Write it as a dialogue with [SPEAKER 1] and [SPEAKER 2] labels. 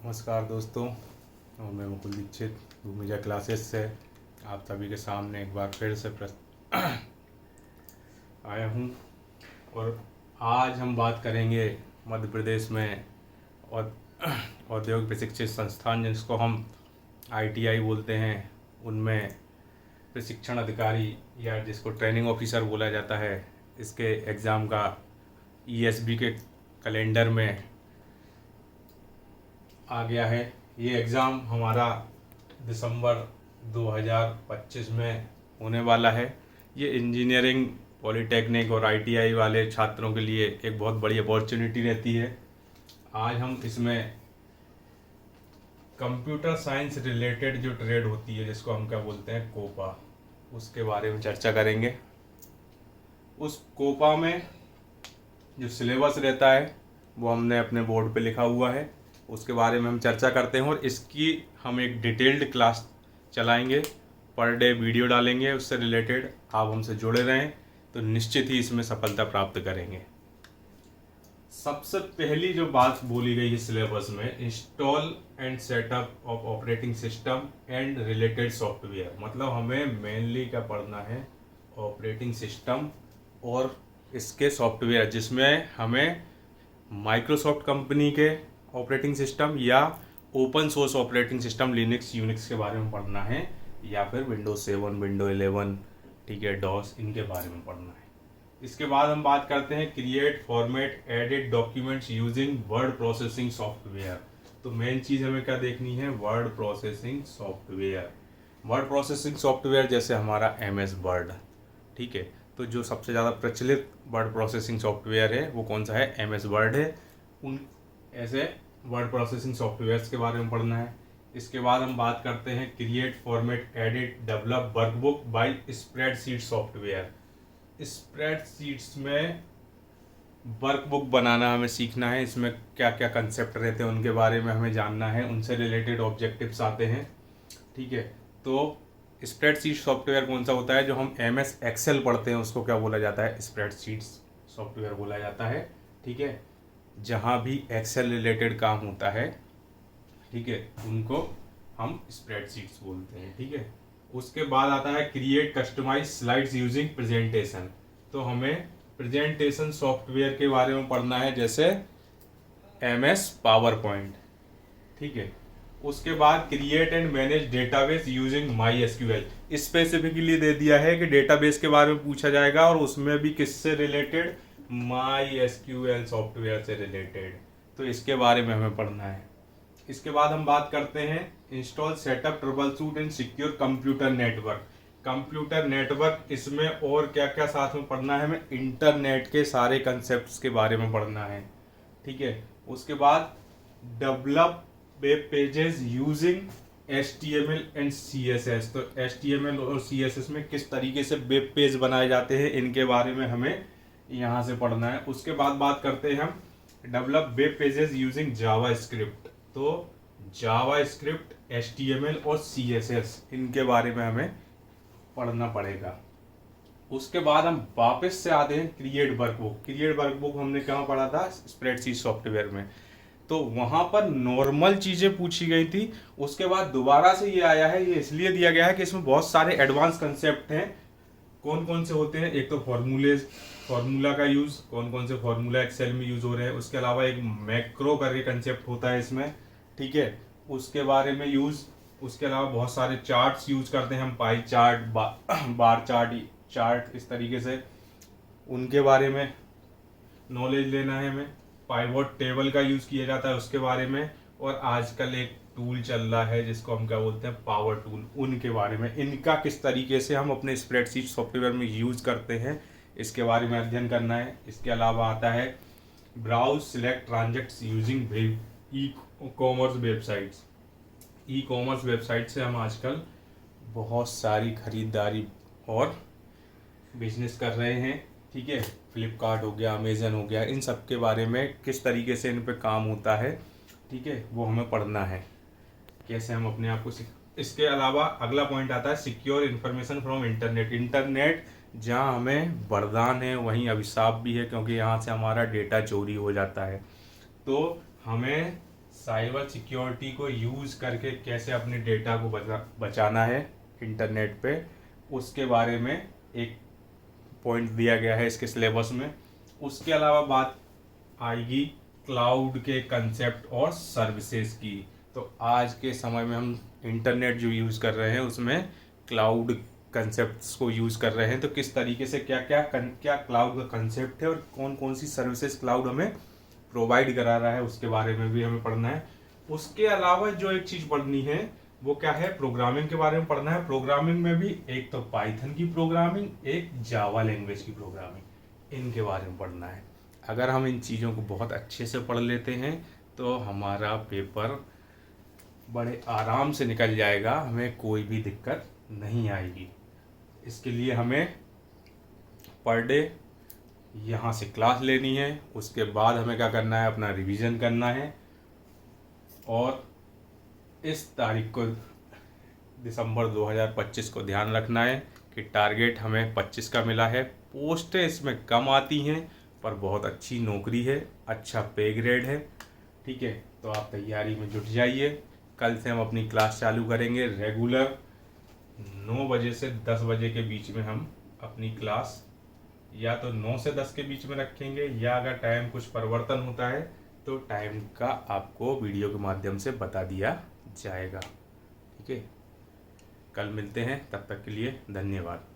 [SPEAKER 1] नमस्कार दोस्तों, और मैं मुकुल दीक्षित भूमिजा क्लासेस से आप सभी के सामने एक बार फिर से आया हूँ। और आज हम बात करेंगे मध्य प्रदेश में और औद्योगिक प्रशिक्षित संस्थान जिसको हम ITI बोलते हैं, उनमें प्रशिक्षण अधिकारी या जिसको ट्रेनिंग ऑफिसर बोला जाता है, इसके एग्ज़ाम का ESB के कैलेंडर में आ गया है। ये एग्ज़ाम हमारा दिसंबर 2025 में होने वाला है। ये इंजीनियरिंग, पॉलीटेक्निक और ITI वाले छात्रों के लिए एक बहुत बड़ी अपॉर्चुनिटी रहती है। आज हम इसमें कंप्यूटर साइंस रिलेटेड जो ट्रेड होती है, जिसको हम क्या बोलते हैं, कोपा, उसके बारे में चर्चा करेंगे। उस कोपा में जो सिलेबस रहता है वो हमने अपने बोर्ड पे लिखा हुआ है, उसके बारे में हम चर्चा करते हैं और इसकी हम एक डिटेल्ड क्लास चलाएंगे, पर डे वीडियो डालेंगे उससे रिलेटेड। आप हमसे जुड़े रहें तो निश्चित ही इसमें सफलता प्राप्त करेंगे। सबसे पहली जो बात बोली गई है सिलेबस में, install and setup of operating system and related software. मतलब हमें मेनली क्या पढ़ना है, ऑपरेटिंग सिस्टम और इसके सॉफ्टवेयर, जिसमें हमें माइक्रोसॉफ्ट कंपनी के ऑपरेटिंग सिस्टम या open source operating system Linux Unix के बारे में पढ़ना है, या फिर विंडोज 7, विंडो 11, ठीक है, डॉस, इनके बारे में पढ़ना है। इसके बाद हम बात करते हैं create, format, edit documents using word processing software. तो मेन चीज़ हमें क्या देखनी है, word processing software. Word processing software जैसे हमारा MS वर्ड, ठीक है। तो जो सबसे ज़्यादा प्रचलित वर्ड प्रोसेसिंग सॉफ्टवेयर है वो कौन सा है, MS वर्ड है। उन ऐसे वर्ड प्रोसेसिंग सॉफ्टवेयर्स के बारे में पढ़ना है। इसके बाद हम बात करते हैं create, format, edit, develop workbook by spreadsheet software. Spreadsheets में वर्कबुक बनाना हमें सीखना है। इसमें क्या क्या कंसेप्ट रहते हैं उनके बारे में हमें जानना है, उनसे रिलेटेड ऑब्जेक्टिव्स आते हैं, ठीक है। तो स्प्रेडशीट सॉफ्टवेयर कौन सा होता है, जो हम MS एक्सेल पढ़ते हैं उसको क्या बोला जाता है, स्प्रेडशीट्स सॉफ्टवेयर बोला जाता है, ठीक है। जहाँ भी एक्सेल रिलेटेड काम होता है, ठीक है, उनको हम स्प्रेडशीट्स बोलते हैं, ठीक है। उसके बाद आता है create customise slides using presentation. तो हमें प्रेजेंटेशन सॉफ्टवेयर के बारे में पढ़ना है, जैसे MS पावर पॉइंट, ठीक है। उसके बाद create and manage database using MySQL। Specifically दे दिया है कि डेटाबेस के बारे में पूछा जाएगा और उसमें भी किससे रिलेटेड, MySQL सॉफ्टवेयर से रिलेटेड। तो इसके बारे में हमें पढ़ना है। इसके बाद हम बात करते हैं install, setup, trouble shoot and secure computer network. Computer network, इसमें और क्या क्या साथ में पढ़ना है, हमें इंटरनेट के सारे कंसेप्ट के बारे में पढ़ना है, ठीक है। उसके बाद develop web pages using HTML and CSS। तो HTML और CSS में किस तरीके से वेब पेज बनाए जाते हैं, इनके बारे में हमें यहाँ से पढ़ना है। उसके बाद बात करते हैं हम develop web pages using JavaScript. तो जावास्क्रिप्ट, HTML और CSS, इनके बारे में हमें पढ़ना पड़ेगा। उसके बाद हम वापस से आते हैं क्रिएट वर्कबुक। क्रिएट वर्कबुक हमने कहाँ पढ़ा था, स्प्रेडशीट सॉफ्टवेयर में। तो वहाँ पर नॉर्मल चीज़ें पूछी गई थी। उसके बाद दोबारा से ये आया है, ये इसलिए दिया गया है कि इसमें बहुत सारे एडवांस कंसेप्ट हैं। कौन कौन से होते हैं, एक तो फार्मूला का यूज़, कौन कौन से फार्मूला एक्सेल में यूज़ हो रहे हैं। उसके अलावा एक मैक्रो करके कंसेप्ट होता है इसमें, ठीक है, उसके बारे में यूज़। उसके अलावा बहुत सारे चार्ट्स यूज करते हैं हम, पाई चार्ट, बार चार्ट, इस तरीके से, उनके बारे में नॉलेज लेना है हमें। पाइवोट टेबल का यूज़ किया जाता है उसके बारे में। और आजकल एक टूल चल रहा है जिसको हम क्या बोलते हैं, पावर टूल, उनके बारे में, इनका किस तरीके से हम अपने स्प्रेडशीट सॉफ्टवेयर में यूज़ करते हैं, इसके बारे में अध्ययन करना है। इसके अलावा आता है browse, select, transact using e commerce websites. E commerce website से हम आजकल बहुत सारी खरीदारी और बिजनेस कर रहे हैं, ठीक है। फ्लिपकार्ट हो गया, अमेजन हो गया, इन सब के बारे में किस तरीके से इन पे काम होता है, ठीक है, वो हमें पढ़ना है, कैसे हम अपने आप को इसके अलावा अगला पॉइंट आता है secure information from internet. Internet जहाँ हमें वरदान है वहीं अभिशाप भी है, क्योंकि यहाँ से हमारा डेटा चोरी हो जाता है। तो हमें साइबर सिक्योरिटी को यूज़ करके कैसे अपने डेटा को बचाना है इंटरनेट पे, उसके बारे में एक पॉइंट दिया गया है इसके सिलेबस में। उसके अलावा बात आएगी क्लाउड के कंसेप्ट और सर्विसेज की। तो आज के समय में हम इंटरनेट जो यूज़ कर रहे हैं उसमें क्लाउड कंसेप्ट्स को यूज़ कर रहे हैं, तो किस तरीके से क्या क्लाउड का कंसेप्ट है और कौन कौन सी सर्विसेज क्लाउड हमें प्रोवाइड करा रहा है उसके बारे में भी हमें पढ़ना है। उसके अलावा जो एक चीज़ पढ़नी है वो क्या है, प्रोग्रामिंग के बारे में पढ़ना है। प्रोग्रामिंग में भी एक तो पाइथन की प्रोग्रामिंग, एक जावा लैंग्वेज की प्रोग्रामिंग, इनके बारे में पढ़ना है। अगर हम इन चीज़ों को बहुत अच्छे से पढ़ लेते हैं तो हमारा पेपर बड़े आराम से निकल जाएगा, हमें कोई भी दिक्कत नहीं आएगी। इसके लिए हमें पर डे यहाँ से क्लास लेनी है, उसके बाद हमें क्या करना है, अपना रिवीजन करना है। और इस तारीख को दिसंबर 2025 को ध्यान रखना है कि टारगेट हमें 25 का मिला है। पोस्टें इसमें कम आती हैं पर बहुत अच्छी नौकरी है, अच्छा पे ग्रेड है। ठीक है, तो आप तैयारी में जुट जाइए। कल से हम अपनी क्लास चालू करेंगे रेगुलर 9 बजे से 10 बजे के बीच में। हम अपनी क्लास या तो 9 से 10 के बीच में रखेंगे, या अगर टाइम कुछ परिवर्तन होता है तो टाइम का आपको वीडियो के माध्यम से बता दिया जाएगा। ठीक है, कल मिलते हैं, तब तक के लिए धन्यवाद।